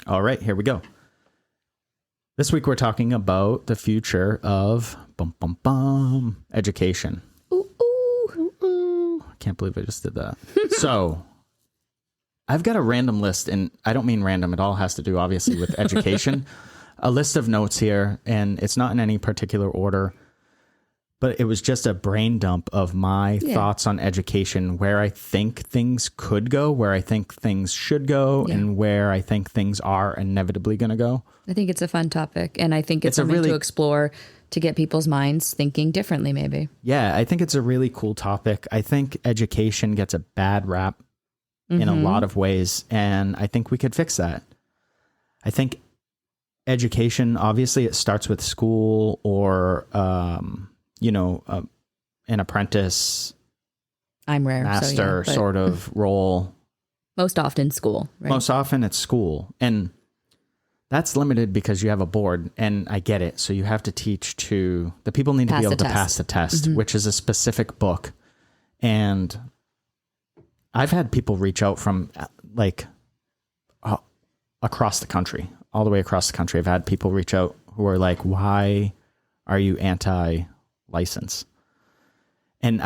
All right, here we go. This week we're talking about the future of education. Ooh, ooh, ooh, ooh. I can't believe I just did that. So I've got a random list, and I don't mean random. It all has to do, obviously, with education. A list of notes here, and it's not in any particular order, but it was just a brain dump of my thoughts on education, where I think things could go, where I think things should go, and where I think things are inevitably going to go. I think it's a fun topic, and I think it's something to explore to get people's minds thinking differently, maybe. Yeah, I think it's a really cool topic. I think education gets a bad rap in a lot of ways, and I think we could fix that. I think education, obviously, it starts with school or an apprentice, I'm rare, master sort of role. Most often school, right? Most often it's school. And that's limited because you have a board, and I get it. So you have to teach the people need to be able to pass the test, which is a specific book. And I've had people reach out from across the country, all the way across the country. I've had people reach out who are like, why are you anti-license? And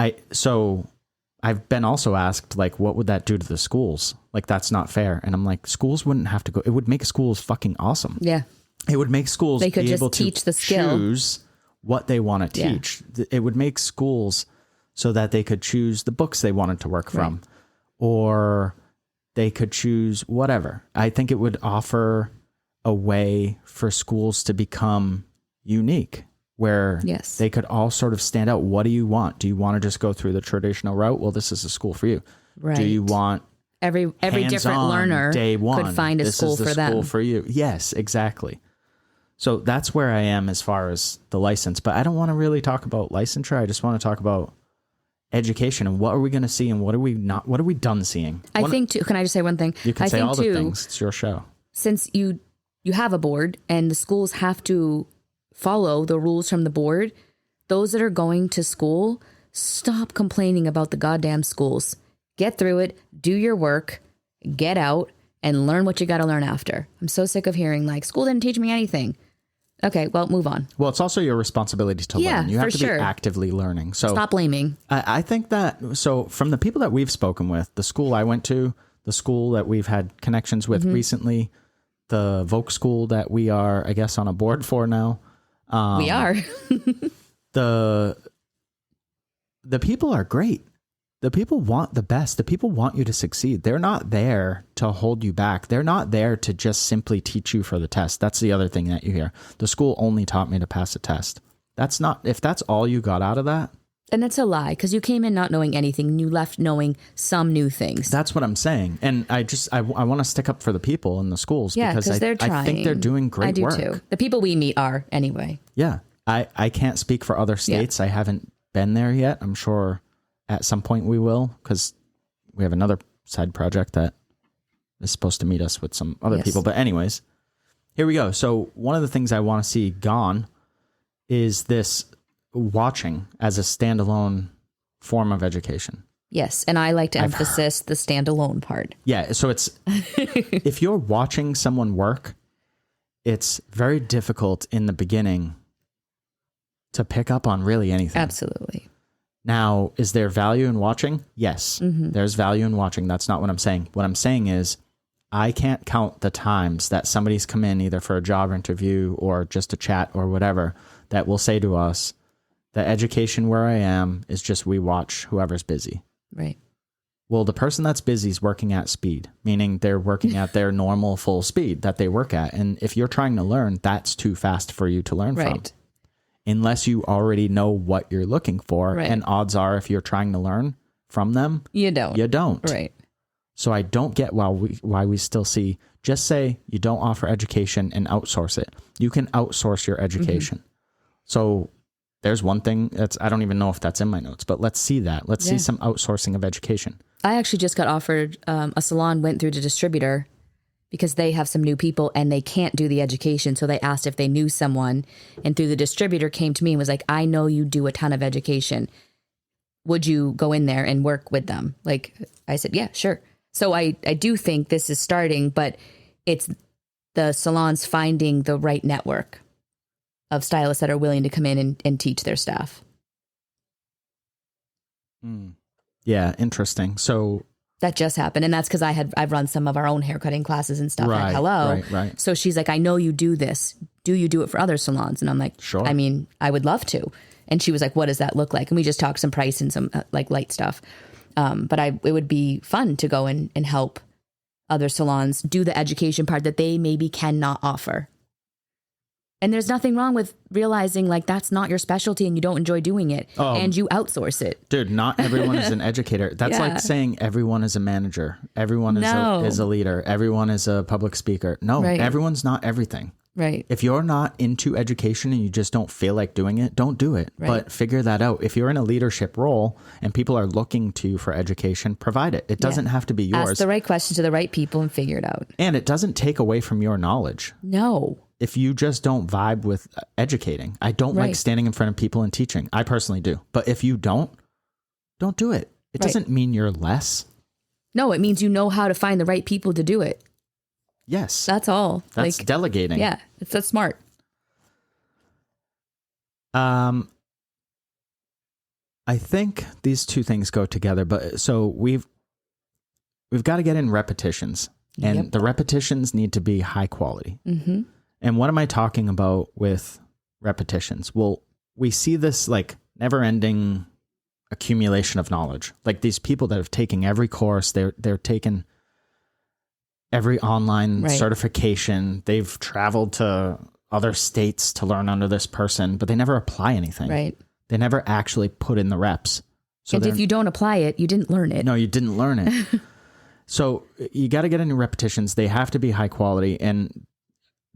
I've been also asked, like, what would that do to the schools? Like, that's not fair. And I'm like, schools wouldn't have to go. It would make schools fucking awesome. Yeah. It would make schools they could be just able teach to the skill. Choose what they want to teach. It would make schools so that they could choose the books they wanted to work from, or they could choose whatever. I think it would offer a way for schools to become unique, where they could all sort of stand out. What do you want? Do you want to just go through the traditional route? Well, this is a school for you. Right. Do you want every different learner day one could find a school for them? This is the school for you. Yes, exactly. So that's where I am as far as the license. But I don't want to really talk about licensure. I just want to talk about education and what are we going to see and what are we not? What are we done seeing? I think too. Can I just say one thing? You can say all the things. It's your show. Since you have a board and the schools have to follow the rules from the board, those that are going to school, stop complaining about the goddamn schools. Get through it, do your work, get out, and learn what you got to learn after. I'm so sick of hearing, like, school didn't teach me anything. Okay, well, move on. Well, it's also your responsibility to learn. You have to be actively learning. So stop blaming. I think that, so from the people that we've spoken with, the school I went to, the school that we've had connections with recently, the Voc school that we are, I guess, on a board for now. We are. The people are great. The people want the best. The people want you to succeed. They're not there to hold you back. They're not there to just simply teach you for the test. That's the other thing that you hear. The school only taught me to pass a test. That's not, if that's all you got out of that. And that's a lie, because you came in not knowing anything and you left knowing some new things. That's what I'm saying. And I want to stick up for the people in the schools, because they're trying. I think they're doing great work. I do too. The people we meet are anyway. Yeah. I can't speak for other states. I haven't been there yet. I'm sure at some point we will, because we have another side project that is supposed to meet us with some other people. But anyways, here we go. So one of the things I want to see gone is this watching as a standalone form of education. Yes. And I like to emphasize the standalone part. Yeah. So it's, if you're watching someone work, it's very difficult in the beginning to pick up on really anything. Absolutely. Now, is there value in watching? Yes, there's value in watching. That's not what I'm saying. What I'm saying is I can't count the times that somebody's come in either for a job interview or just a chat or whatever that will say to us, the education where I am is just we watch whoever's busy. Right. Well, the person that's busy is working at speed, meaning they're working at their normal full speed that they work at. And if you're trying to learn, that's too fast for you to learn from. Unless you already know what you're looking for. Right. And odds are, if you're trying to learn from them, you don't. Right. So I don't get why we still see, just say you don't offer education and outsource it. You can outsource your education. So there's one thing that's, I don't even know if that's in my notes, but let's see that. Let's see some outsourcing of education. I actually just got offered, a salon went through the distributor because they have some new people and they can't do the education. So they asked if they knew someone, and through the distributor came to me and was like, I know you do a ton of education. Would you go in there and work with them? Like, I said, yeah, sure. So I do think this is starting, but it's the salons finding the right network of stylists that are willing to come in and teach their staff. Yeah, interesting. So that just happened. And that's because I've run some of our own haircutting classes and stuff at Hello. Right. So she's like, I know you do this. Do you do it for other salons? And I'm like, sure. I mean, I would love to. And she was like, what does that look like? And we just talked some price and some like light stuff. But it would be fun to go and help other salons do the education part that they maybe cannot offer. And there's nothing wrong with realizing like that's not your specialty and you don't enjoy doing it and you outsource it. Dude, not everyone is an educator. That's like saying everyone is a manager. Everyone is a leader. Everyone is a public speaker. No, everyone's not everything. Right. If you're not into education and you just don't feel like doing it, don't do it. Right. But figure that out. If you're in a leadership role and people are looking to you for education, provide it. It doesn't have to be yours. Ask the right question to the right people and figure it out. And it doesn't take away from your knowledge. No. If you just don't vibe with educating, I don't like standing in front of people and teaching. I personally do. But if you don't do it. It doesn't mean you're less. No, it means you know how to find the right people to do it. Yes. That's all. That's like, delegating. Yeah. That's smart. I think these two things go together, but so we've got to get in repetitions, and the repetitions need to be high quality. Mm-hmm. And what am I talking about with repetitions? Well, we see this like never ending accumulation of knowledge. Like these people that have taken every course, they're taken every online certification. They've traveled to other states to learn under this person, but they never apply anything. Right. They never actually put in the reps. So and if you don't apply it, you didn't learn it. No, you didn't learn it. So you got to get into repetitions. They have to be high quality. And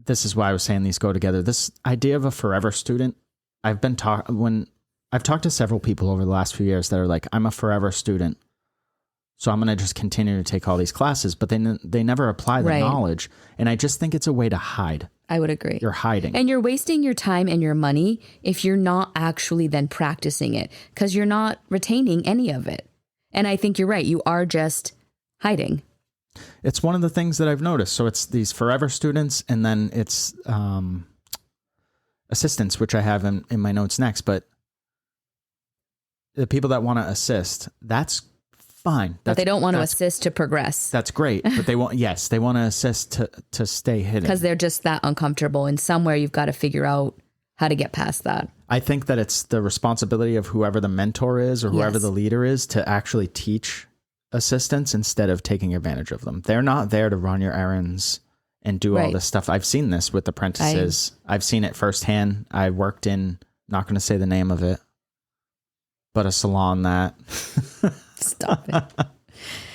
this is why I was saying these go together. This idea of a forever student, I've talked to several people over the last few years that are like, I'm a forever student, so I'm going to just continue to take all these classes, but they never apply the knowledge. And I just think it's a way to hide. I would agree. You're hiding. And you're wasting your time and your money if you're not actually then practicing it, because you're not retaining any of it. And I think you're right. You are just hiding. It's one of the things that I've noticed. So it's these forever students, and then it's assistants, which I have in my notes next. But the people that want to assist, that's fine. But they don't want to assist to progress. That's great. But they want to assist to stay hidden. Because they're just that uncomfortable. And somewhere you've got to figure out how to get past that. I think that it's the responsibility of whoever the mentor is or whoever the leader is to actually teach assistants instead of taking advantage of them. They're not there to run your errands and do all this stuff. I've seen this with apprentices. I've seen it firsthand. I worked in, not going to say the name of it, but a salon that stop it.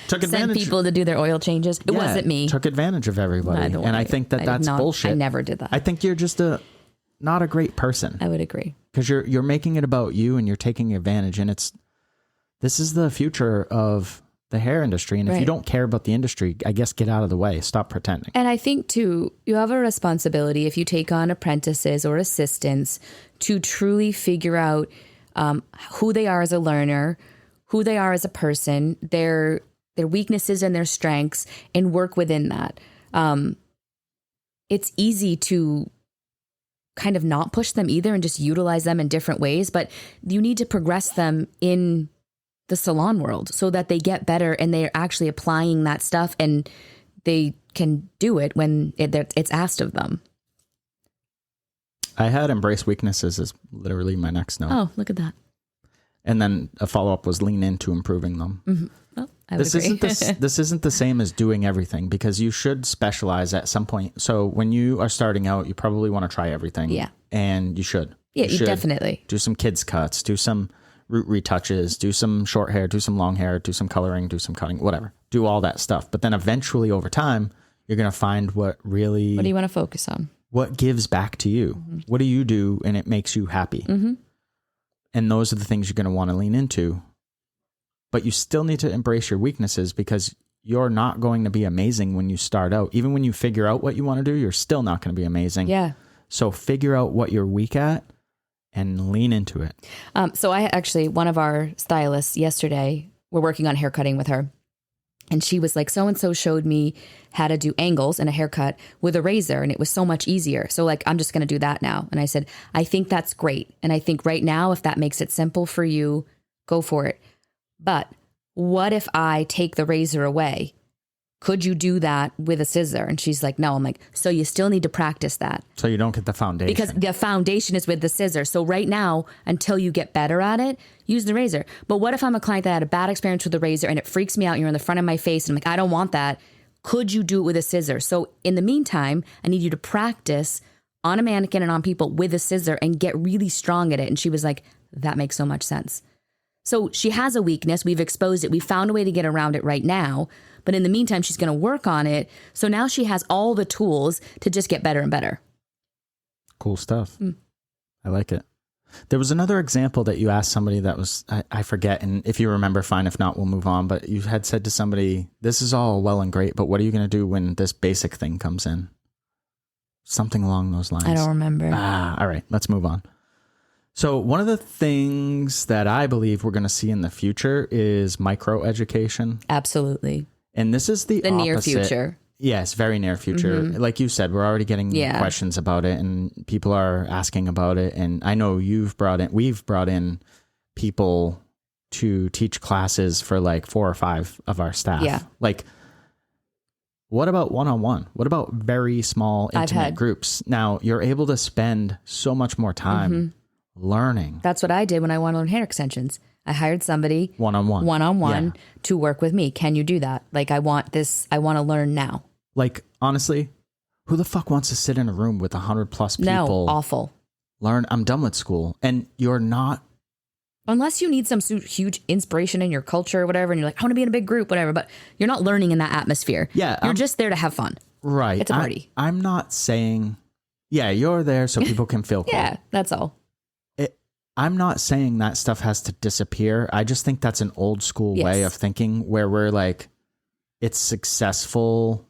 Took advantage. Send people to do their oil changes. It wasn't me. Took advantage of everybody. And I think that's bullshit. I never did that. I think you're just not a great person. I would agree. Because you're making it about you and you're taking advantage, and this is the future of the hair industry. And if you don't care about the industry, I guess get out of the way. Stop pretending. And I think too, you have a responsibility if you take on apprentices or assistants to truly figure out who they are as a learner, who they are as a person, their weaknesses and their strengths, and work within that. It's easy to kind of not push them either and just utilize them in different ways, but you need to progress them in the salon world so that they get better and they're actually applying that stuff and they can do it when it's asked of them. I had embrace weaknesses as literally my next note. Oh, look at that. And then a follow-up was lean into improving them. Mm-hmm. Well, I would agree. This isn't the same as doing everything, because you should specialize at some point. So when you are starting out, you probably want to try everything. Yeah. And you should. Yeah, you definitely. Do some kids cuts, do some root retouches, do some short hair, do some long hair, do some coloring, do some cutting, whatever. Do all that stuff. But then eventually over time, you're going to find what do you want to focus on? What gives back to you? Mm-hmm. What do you do and it makes you happy? Mm-hmm. And those are the things you're going to want to lean into. But you still need to embrace your weaknesses, because you're not going to be amazing when you start out. Even when you figure out what you want to do, you're still not going to be amazing. Yeah. So figure out what you're weak at and lean into it. So I actually, one of our stylists yesterday, we're working on haircutting with her. And she was like, so-and-so showed me how to do angles and a haircut with a razor, and it was so much easier. So like, I'm just going to do that now. And I said, I think that's great. And I think right now, if that makes it simple for you, go for it. But what if I take the razor away? Could you do that with a scissor? And she's like, no. I'm like, so you still need to practice that. So you don't get the foundation. Because the foundation is with the scissor. So right now, until you get better at it, use the razor. But what if I'm a client that had a bad experience with the razor and it freaks me out and you're in the front of my face and I'm like, I don't want that. Could you do it with a scissor? So in the meantime, I need you to practice on a mannequin and on people with a scissor and get really strong at it. And she was like, that makes so much sense. So she has a weakness. We've exposed it. We found a way to get around it right now. But in the meantime, she's going to work on it. So now she has all the tools to just get better and better. Cool stuff. I like it. There was another example that you asked somebody that was, I forget. And if you remember, fine. If not, we'll move on. But you had said to somebody, this is all well and great, but what are you going to do when this basic thing comes in? Something along those lines. I don't remember. All right. Let's move on. So one of the things that I believe we're going to see in the future is micro education. Absolutely. And this is the near opposite. future. Yes, very near future. Like you said, we're already getting questions about it and people are asking about it. And I know we've brought in people to teach classes for like 4 or 5 of our staff. Yeah. Like, what about one-on-one? What about very small, intimate groups? Now, you're able to spend so much more time learning. That's what I did when I wanted to learn hair extensions. I hired somebody one-on-one to work with me. Can you do that? Like, I want to learn now. Like, honestly, who the fuck wants to sit in a room with 100+ people? No, awful. Learn, I'm done with school. And you're not. Unless you need some huge inspiration in your culture or whatever, and you're like, I want to be in a big group, whatever, but you're not learning in that atmosphere. Yeah. You're just there to have fun. Right. It's a party. I'm not saying, you're there so people can feel cool. Yeah, that's all. I'm not saying that stuff has to disappear. I just think that's an old school way of thinking where we're like, it's successful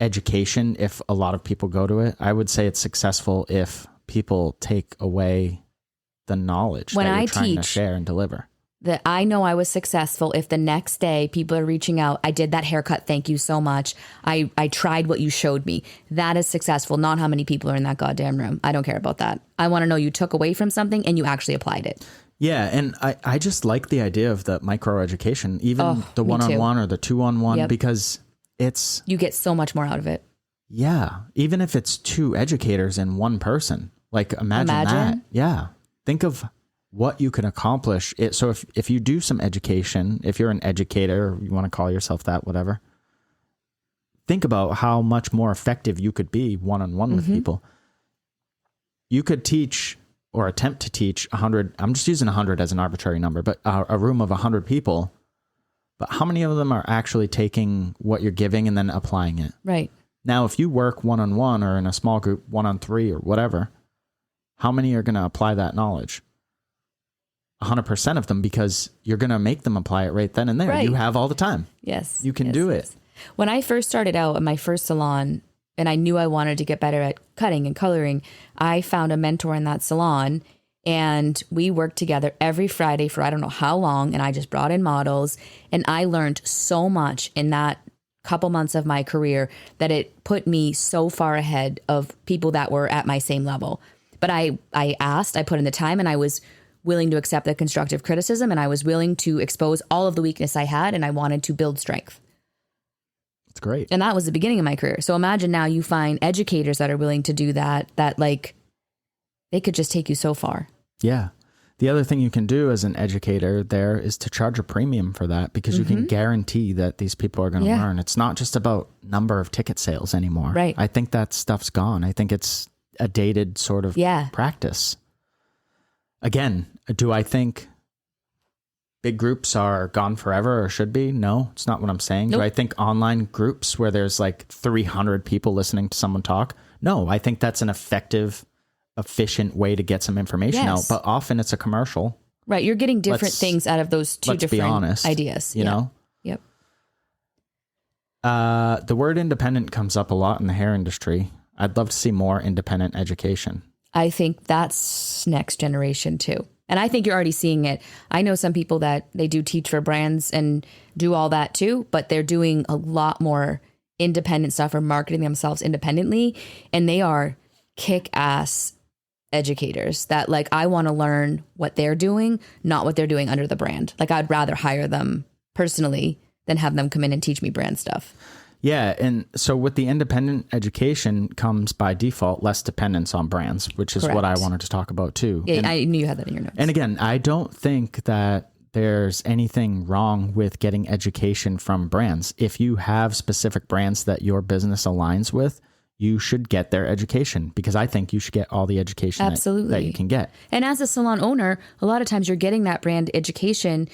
education if a lot of people go to it. I would say it's successful if people take away the knowledge that you're trying to share and deliver. That I know I was successful if the next day people are reaching out, I did that haircut, thank you so much. I tried what you showed me. That is successful, not how many people are in that goddamn room. I don't care about that. I want to know you took away from something and you actually applied it. Yeah, and I just like the idea of the micro education, even the one-on-one or the two-on-one, because it's... You get so much more out of it. Yeah, even if it's 2 educators and 1 person. Like, imagine that. Yeah. Think of what you can accomplish. So if you do some education, if you're an educator, you want to call yourself that, whatever, think about how much more effective you could be one-on-one with people. You could teach or attempt to teach 100, I'm just using 100 as an arbitrary number, but a room of 100 people, but how many of them are actually taking what you're giving and then applying it? Right. Now, if you work one-on-one or in a small group, 1-on-3 or whatever, how many are going to apply that knowledge? 100% of them, because you're going to make them apply it right then and there. Right. You have all the time. Yes. You can do it. When I first started out at my first salon and I knew I wanted to get better at cutting and coloring, I found a mentor in that salon and we worked together every Friday for I don't know how long. And I just brought in models and I learned so much in that couple months of my career that it put me so far ahead of people that were at my same level. But I put in the time and I was willing to accept the constructive criticism and I was willing to expose all of the weakness I had and I wanted to build strength. It's great. And that was the beginning of my career. So imagine now you find educators that are willing to do that like they could just take you so far. Yeah. The other thing you can do as an educator there is to charge a premium for that because you can guarantee that these people are going to learn. It's not just about number of ticket sales anymore. Right. I think that stuff's gone. I think it's a dated sort of practice. Again, do I think big groups are gone forever or should be? No, it's not what I'm saying. Nope. Do I think online groups where there's like 300 people listening to someone talk? No, I think that's an effective, efficient way to get some information out. But often it's a commercial. Right. You're getting different things out of those two different ideas. You know? Yep. The word independent comes up a lot in the hair industry. I'd love to see more independent education. I think that's next generation too. And I think you're already seeing it. I know some people that they do teach for brands and do all that too, but they're doing a lot more independent stuff or marketing themselves independently. And they are kick-ass educators that like, I want to learn what they're doing, not what they're doing under the brand. Like I'd rather hire them personally than have them come in and teach me brand stuff. Yeah. And so with the independent education comes by default less dependence on brands, which is what I wanted to talk about too. Yeah, and, I knew you had that in your notes. And again, I don't think that there's anything wrong with getting education from brands. If you have specific brands that your business aligns with, you should get their education, because I think you should get all the education that you can get. And as a salon owner, a lot of times you're getting that brand education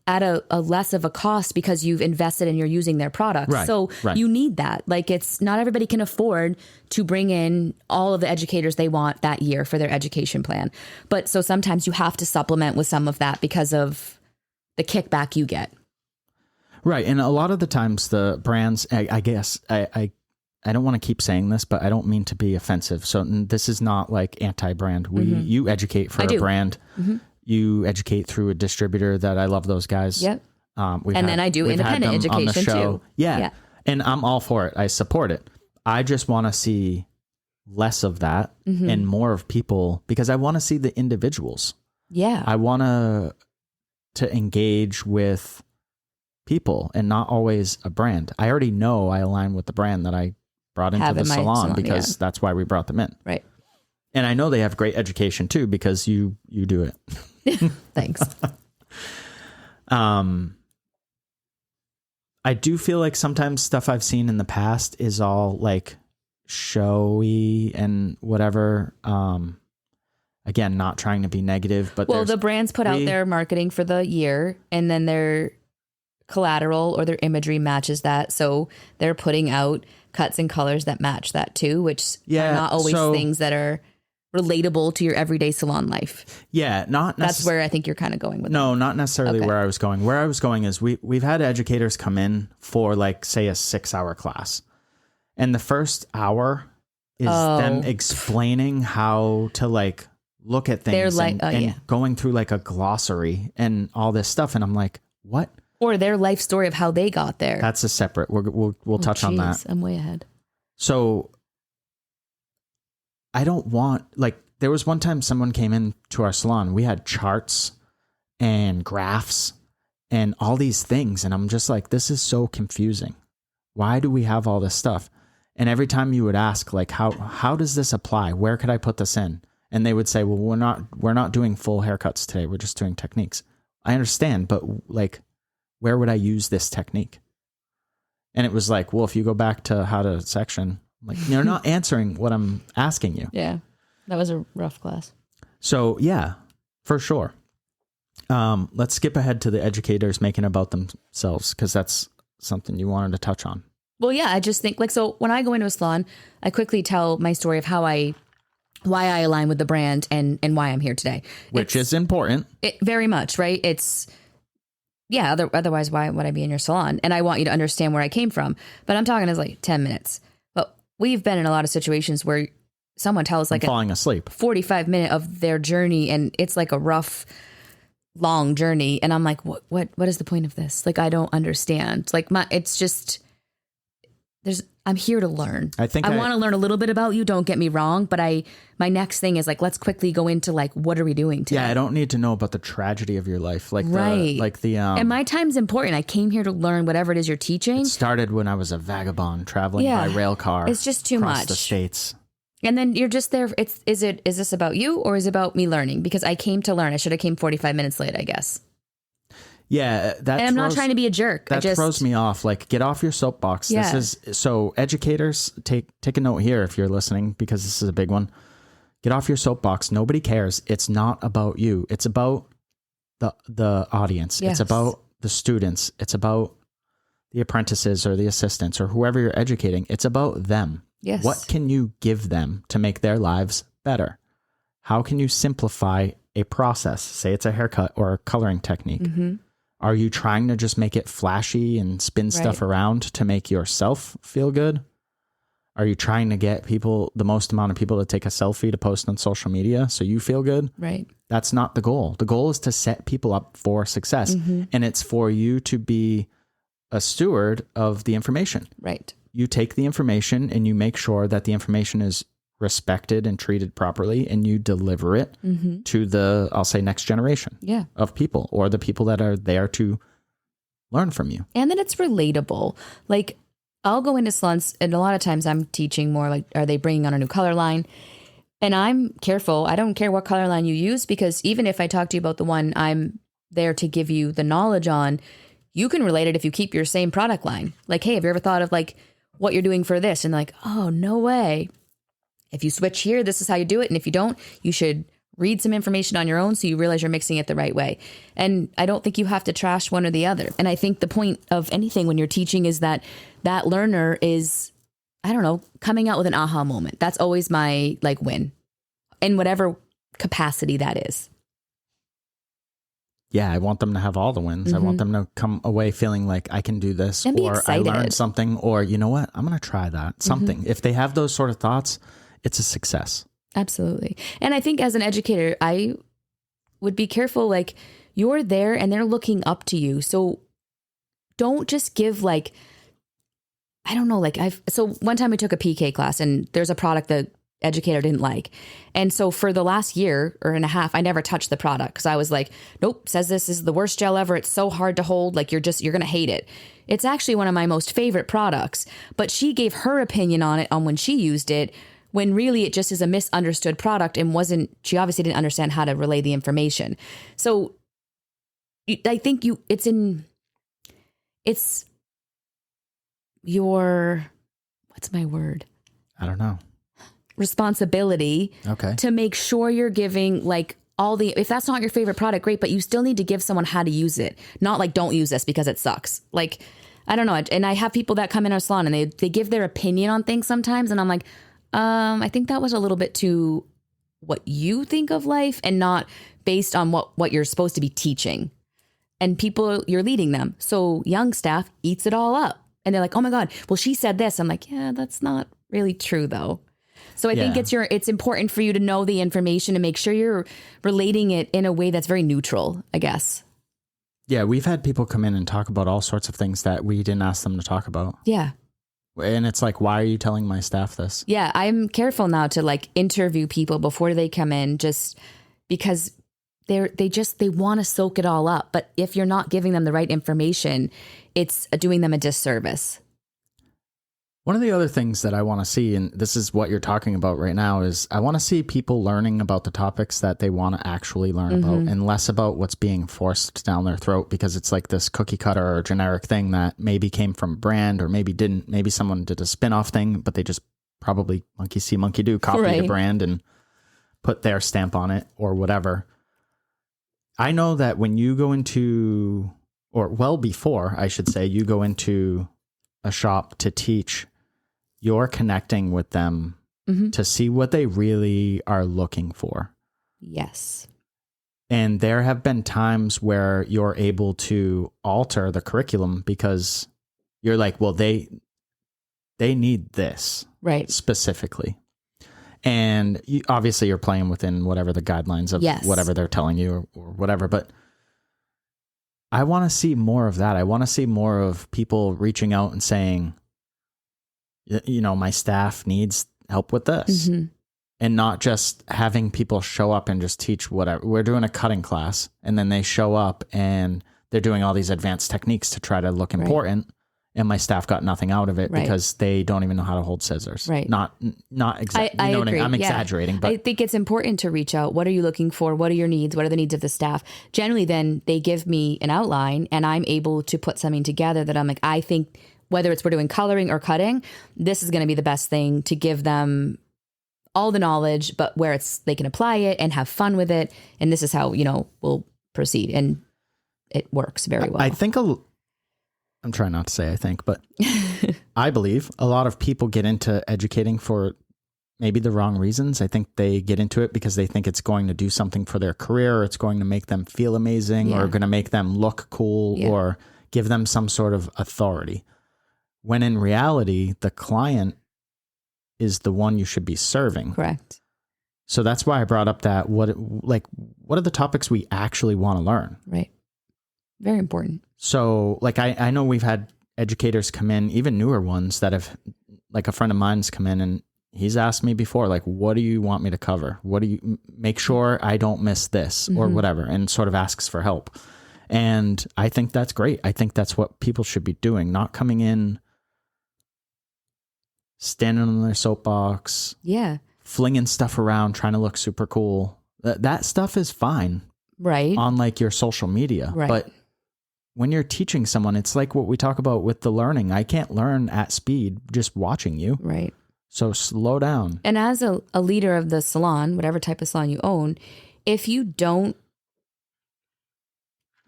at a less of a cost because you've invested and you're using their products. Right, so you need that. Like it's not everybody can afford to bring in all of the educators they want that year for their education plan. But so sometimes you have to supplement with some of that because of the kickback you get. Right. And a lot of the times the brands, I guess, I don't want to keep saying this, but I don't mean to be offensive. So this is not like anti-brand. You educate for a brand. Mm-hmm. You educate through a distributor that I love those guys. Yep. Then I do independent education too. Yeah. And I'm all for it. I support it. I just want to see less of that and more of people, because I want to see the individuals. Yeah. I want to engage with people and not always a brand. I already know I align with the brand that I brought into the salon because that's why we brought them in. Right. And I know they have great education too, because you do it. Thanks. I do feel like sometimes stuff I've seen in the past is all like showy and whatever. Again, not trying to be negative, but the brands put out their marketing for the year, and then their collateral or their imagery matches that. So they're putting out cuts and colors that match that too, which are not always things that are relatable to your everyday salon life. Yeah, that's where I think you're kind of going with No, not necessarily where I was going. Where I was going is we've had educators come in for like, say, a 6-hour class. And the first hour is them explaining how to like look at things and going through like a glossary and all this stuff. And I'm like, what? Or their life story of how they got there. That's a separate, we'll touch on that. I'm way ahead. So I don't want, like, there was one time someone came in to our salon. We had charts and graphs and all these things. And I'm just like, this is so confusing. Why do we have all this stuff? And every time you would ask, like, how does this apply? Where could I put this in? And they would say, well, we're not doing full haircuts today. We're just doing techniques. I understand, but like, where would I use this technique? And it was like, well, if you go back to how to section, like, you're not answering what I'm asking you. Yeah. That was a rough class. So yeah, for sure. Let's skip ahead to the educators making about themselves, because that's something you wanted to touch on. Well, yeah, I just think like, so when I go into a salon, I quickly tell my story of why I align with the brand and why I'm here today. Which is important. Very much, right? It's, yeah, otherwise why would I be in your salon? And I want you to understand where I came from. But I'm talking as like 10 minutes. But we've been in a lot of situations where someone tells like falling asleep 45-minute of their journey, and it's like a rough, long journey. And I'm like, what is the point of this? Like, I don't understand. Like it's just, I'm here to learn. I want to learn a little bit about you. Don't get me wrong. But my next thing is like, let's quickly go into like, what are we doing today? Yeah. I don't need to know about the tragedy of your life. Like, right. And my time's important. I came here to learn whatever it is you're teaching. It started when I was a vagabond traveling by rail car. It's just too across much. The states. And then you're just there. Is this about you or is it about me learning? Because I came to learn. I should have came 45 minutes late, I guess. Yeah, and I'm not trying to be a jerk. That throws me off. Like, get off your soapbox. Yeah. This is so educators, take a note here if you're listening, because this is a big one. Get off your soapbox. Nobody cares. It's not about you. It's about the audience. Yes. It's about the students. It's about the apprentices or the assistants or whoever you're educating. It's about them. Yes. What can you give them to make their lives better? How can you simplify a process? Say it's a haircut or a coloring technique. Mm-hmm. Are you trying to just make it flashy and spin stuff around to make yourself feel good? Are you trying to get people, the most amount of people to take a selfie to post on social media so you feel good? Right. That's not the goal. The goal is to set people up for success. And it's for you to be a steward of the information. Right. You take the information and you make sure that the information is respected and treated properly, and you deliver it to the, I'll say, next generation of people, or the people that are there to learn from you. And then it's relatable. Like, I'll go into salons, and a lot of times I'm teaching more like, are they bringing on a new color line? And I'm careful. I don't care what color line you use, because even if I talk to you about the one I'm there to give you the knowledge on, you can relate it if you keep your same product line. Like, hey, have you ever thought of like what you're doing for this? And like, oh, no way. If you switch here, this is how you do it. And if you don't, you should read some information on your own so you realize you're mixing it the right way. And I don't think you have to trash one or the other. And I think the point of anything when you're teaching is that that learner is, I don't know, coming out with an aha moment. That's always my like win, in whatever capacity that is. Yeah, I want them to have all the wins. I want them to come away feeling like I can do this, and be or excited. I learned something, or you know what, I'm going to try that. Something. If they have those sort of thoughts, it's a success. Absolutely. And I think as an educator, I would be careful. Like, you're there and they're looking up to you. So don't just give like, I don't know, like so one time we took a PK class and there's a product the educator didn't like. And so for the last year or and a half, I never touched the product because I was like, nope, says this is the worst gel ever. It's so hard to hold. Like, you're going to hate it. It's actually one of my most favorite products, but she gave her opinion on it on when she used it, when really it just is a misunderstood product and she obviously didn't understand how to relay the information. So I think it's your, what's my word? I don't know. Responsibility. Okay. To make sure you're giving like if that's not your favorite product, great, but you still need to give someone how to use it. Not like, don't use this because it sucks. Like, I don't know. And I have people that come in our salon and they give their opinion on things sometimes. And I'm like, I think that was a little bit too what you think of life and not based on what you're supposed to be teaching. And people, you're leading them. So young staff eats it all up. And they're like, oh my God, well, she said this. I'm like, yeah, that's not really true though. So I think it's important for you to know the information and make sure you're relating it in a way that's very neutral, I guess. Yeah, we've had people come in and talk about all sorts of things that we didn't ask them to talk about. Yeah. And it's like, why are you telling my staff this? Yeah, I'm careful now to like interview people before they come in, just because they want to soak it all up. But if you're not giving them the right information, it's doing them a disservice. One of the other things that I want to see, and this is what you're talking about right now, is I want to see people learning about the topics that they want to actually learn about, and less about what's being forced down their throat, because it's like this cookie cutter or generic thing that maybe came from a brand or maybe didn't. Maybe someone did a spin-off thing, but they just probably monkey see, monkey do, copied the brand and put their stamp on it or whatever. I know that when you go into, or well before, I should say, you go into a shop to teach, you're connecting with them to see what they really are looking for. Yes. And there have been times where you're able to alter the curriculum because you're like, well, they need this right specifically. And obviously you're playing within whatever the guidelines of whatever they're telling you or whatever. But I want to see more of that. I want to see more of people reaching out and saying, you know, my staff needs help with this, and not just having people show up and just teach whatever. We're doing a cutting class and then they show up and they're doing all these advanced techniques to try to look important. And my staff got nothing out of it because they don't even know how to hold scissors. Right. Not exactly. I agree. I'm exaggerating, but I think it's important to reach out. What are you looking for? What are your needs? What are the needs of the staff? Generally, then they give me an outline and I'm able to put something together that I'm like, I think whether it's we're doing coloring or cutting, this is going to be the best thing to give them all the knowledge, but where they can apply it and have fun with it. And this is how, we'll proceed. And it works very well. I think I'm trying not to say I think, but I believe a lot of people get into educating for maybe the wrong reasons. I think they get into it because they think it's going to do something for their career, or it's going to make them feel amazing, or going to make them look cool, or give them some sort of authority. When in reality, the client is the one you should be serving. Correct. So that's why I brought up that what are the topics we actually want to learn? Right. Very important. So like I know we've had educators come in, even newer ones that have, like a friend of mine's come in and he's asked me before, like, what do you want me to cover? What do you make sure I don't miss this or whatever, and sort of asks for help. And I think that's great. I think that's what people should be doing, not coming in, standing on their soapbox, flinging stuff around, trying to look super cool. That stuff is fine. Right. On like your social media. Right. But when you're teaching someone, it's like what we talk about with the learning. I can't learn at speed just watching you. Right. So slow down. And as a leader of the salon, whatever type of salon you own, if you don't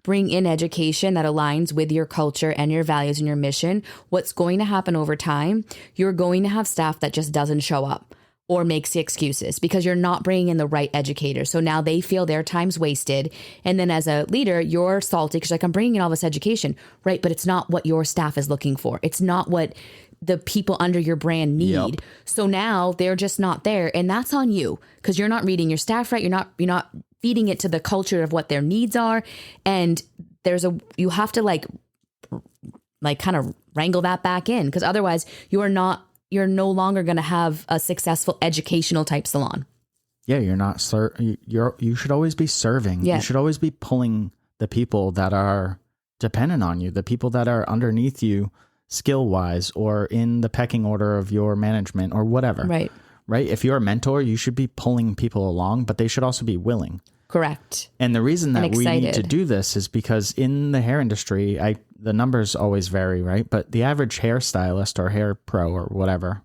bring in education that aligns with your culture and your values and your mission, what's going to happen over time, you're going to have staff that just doesn't show up or makes the excuses because you're not bringing in the right educators. So now they feel their time's wasted. And then as a leader, you're salty because like, I'm bringing in all this education, right? But it's not what your staff is looking for. It's not what the people under your brand need. Yep. So now they're just not there. And that's on you because you're not reading your staff right. You're not feeding it to the culture of what their needs are. And you have to like kind of wrangle that back in because otherwise you're no longer going to have a successful educational type salon. Yeah, you're not, you should always be serving. Yeah. You should always be pulling the people that are dependent on you, the people that are underneath you skill wise or in the pecking order of your management or whatever. Right. Right. If you're a mentor, you should be pulling people along, but they should also be willing. Correct. And the reason that we need to do this is because in the hair industry, the numbers always vary, right? But the average hairstylist or hair pro or whatever,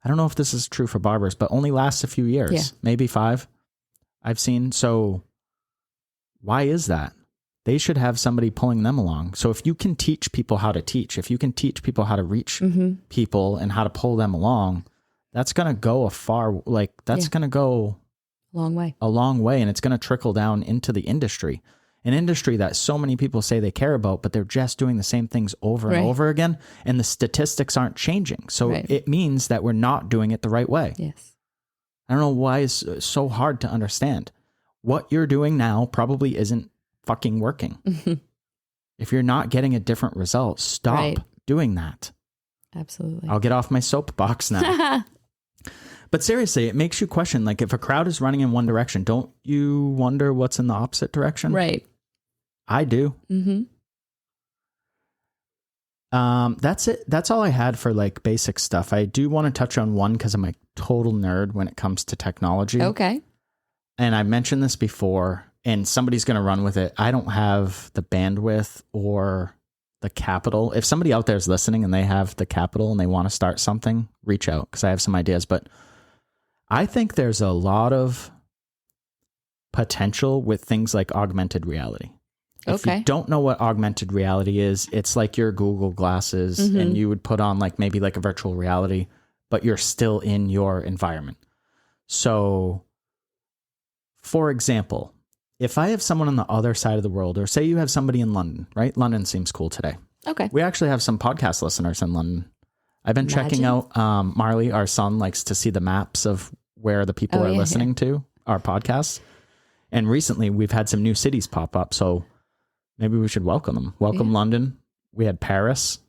I don't know if this is true for barbers, but only lasts a few years, maybe 5 I've seen. So why is that? They should have somebody pulling them along. So if you can teach people how to teach, if you can teach people how to reach people and how to pull them along, that's going to go going to go a long way. And it's going to trickle down into the industry, an industry that so many people say they care about, but they're just doing the same things over and over again. And the statistics aren't changing. So it means that we're not doing it the right way. Yes. I don't know why it's so hard to understand. What you're doing now probably isn't fucking working. If you're not getting a different result, stop doing that. Absolutely. I'll get off my soapbox now. But seriously, it makes you question, like if a crowd is running in one direction, don't you wonder what's in the opposite direction? Right. I do. That's it. That's all I had for like basic stuff. I do want to touch on one because I'm a total nerd when it comes to technology. Okay. And I mentioned this before and somebody's going to run with it. I don't have the bandwidth or the capital. If somebody out there is listening and they have the capital and they want to start something, reach out because I have some ideas. But I think there's a lot of potential with things like augmented reality. If you don't know what augmented reality is, it's like your Google glasses and you would put on like maybe like a virtual reality, but you're still in your environment. So for example, if I have someone on the other side of the world, or say you have somebody in London, right? London seems cool today. Okay. We actually have some podcast listeners in London. I've been checking out, Marley, our son, likes to see the maps of where the people are listening to our podcasts. And recently we've had some new cities pop up. So maybe we should welcome them. Welcome London. We had Paris.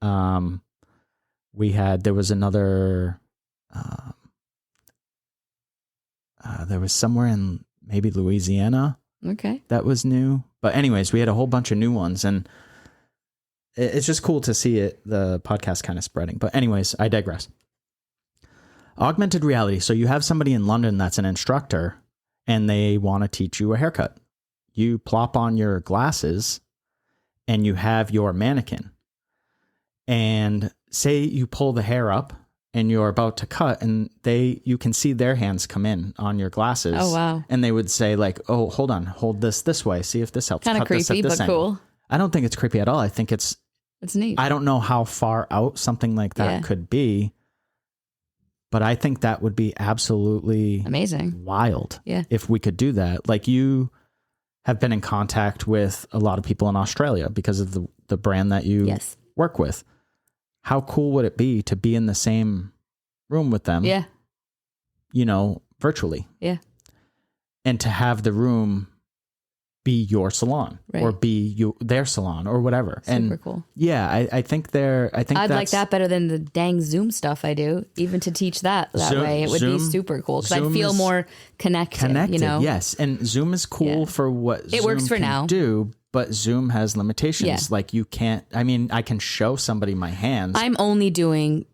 There was another, there was somewhere in maybe Louisiana. Okay. That was new. But anyways, we had a whole bunch of new ones and it's just cool to see the podcast kind of spreading. But anyways, I digress. Augmented reality. So you have somebody in London that's an instructor and they want to teach you a haircut. You plop on your glasses and you have your mannequin. And say you pull the hair up and you're about to cut and you can see their hands come in on your glasses. Oh, wow. And they would say like, oh, hold on, hold this way. See if this helps. Kind of creepy, but cool. I don't think it's creepy at all. I think it's neat. I don't know how far out something like that could be, but I think that would be absolutely amazing, wild. Yeah. If we could do that. Like you have been in contact with a lot of people in Australia because of the brand that you work with. How cool would it be to be in the same room with them, Yeah. Virtually. Yeah. And to have the room be your salon or be their salon or whatever. Super cool. Yeah, I think I'd like that better than the dang Zoom stuff I do. Even to teach that way, it would be super cool because I'd feel more connected. Yes, and Zoom is cool for what it Zoom works for can now. do, but Zoom has limitations. Like you can't. I mean, I can show somebody my hands. I'm only doing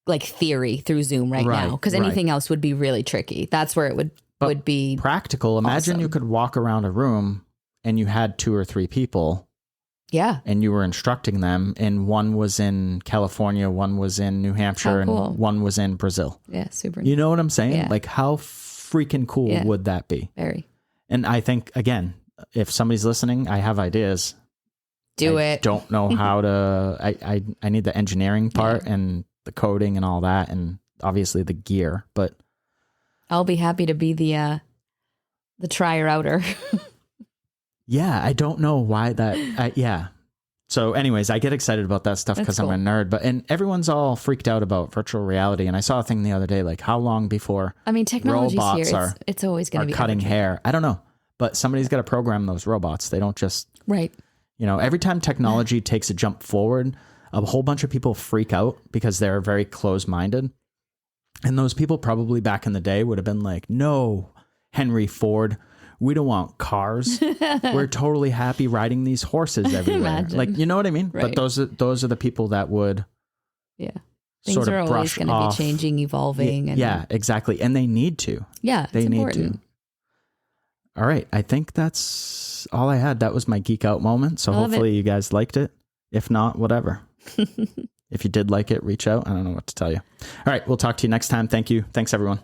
like theory through Zoom right now because anything else would be really tricky. That's where it would be practical. Imagine you could walk around a room and you had 2 or 3 people. Yeah. And you were instructing them, and one was in California, one was in New Hampshire, and one was in Brazil. Yeah, super. You know what I'm saying? Yeah. Like, how freaking cool would that be? Very. And I think, again, if somebody's listening, I have ideas. Do I it. Don't know how to. I need the engineering part and the coding and all that, and obviously the gear. But I'll be happy to be the trier outer. Yeah, I don't know why that. Yeah. So, anyways, I get excited about that stuff because I'm a nerd. And everyone's all freaked out about virtual reality. And I saw a thing the other day, like how long before technology's robots here. It's always going to be cutting hair. I don't know, but somebody's got to program those robots. They don't just every time technology takes a jump forward, a whole bunch of people freak out because they're very close-minded. And those people probably back in the day would have been like, "No, Henry Ford. We don't want cars. We're totally happy riding these horses everywhere." Imagine. Like, you know what I mean? Right. But those are the people that would Things sort of are always brush going to off. be changing, evolving. Yeah, exactly. And they need to. Yeah, they need important. to. All right. I think that's all I had. That was my geek out moment. So hopefully you guys liked it. If not, whatever. If you did like it, reach out. I don't know what to tell you. All right. We'll talk to you next time. Thank you. Thanks, everyone.